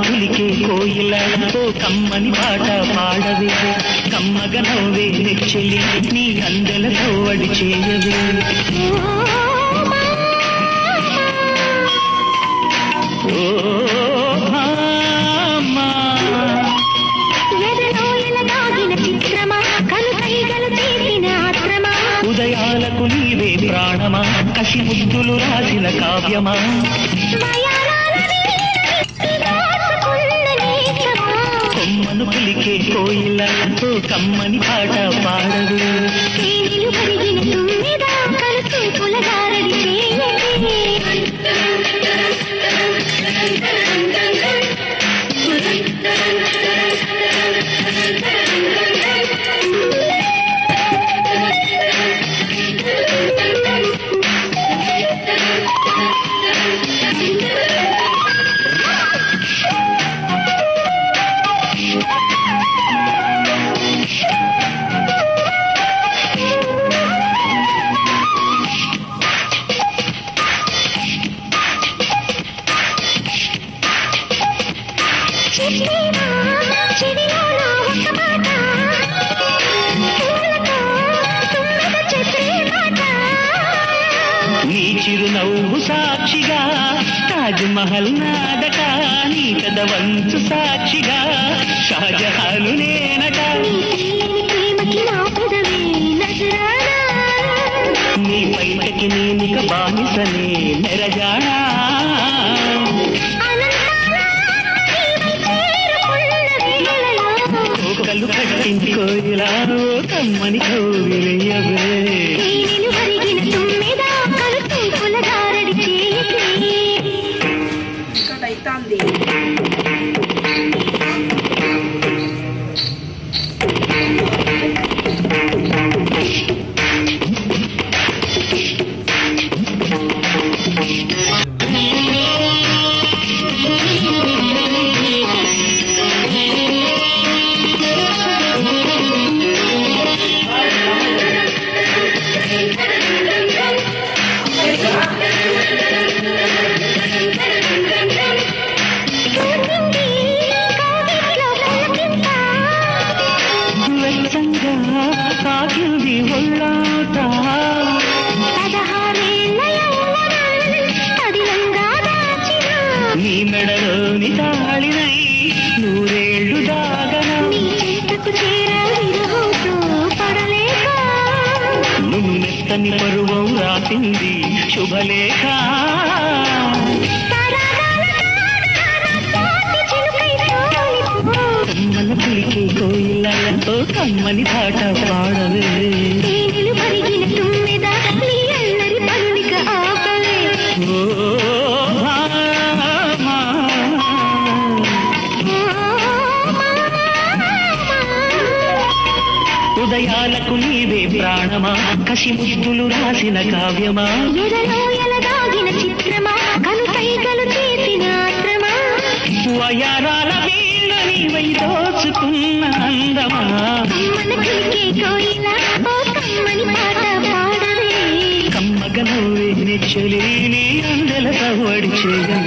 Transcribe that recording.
కులికే కోయిల ఓ కమ్మని పాట పాడవే కమ్మగ నవ్వే నెచ్చెలి నీ అందెల సవ్వడి చేయవే ఉదయాలకు నీవే ప్రాణమా కసి ముద్దులు రాసిన కావ్యమా కొమ్మను కులికే కోయిల ఓ కమ్మని పాట పాడదు నీ చిరునవ్వు సాక్షిగా తాజ్ మహల్ నాదట నీ కదవంచు సాక్షిగా షాజహాను నేనట నీ పైటకి నేనిక బానిసనే నెరజాడా కళ్ళు కట్టించి కోయిలా కమ్మని కౌగిలయ్యవే సాగింది ఒళ్ళాట నీ మెడలోని తాళినై నూరేళ్లు దాగనా నువ్వు మెత్తని పరువం రాసింది శుభలేఖ కమ్మన కులికే కోయిల ఓ కమ్మని పాట పాడవే ఉదయాలకు నీవే ప్రాణమా కసి ముద్దులు రాసిన కావ్యమా వయారాల వీణ నీవై దోచుకున్న అందమా కమ్మగ నవ్వే నెచ్చెలి నీ అందెల సవ్వడి చేయవే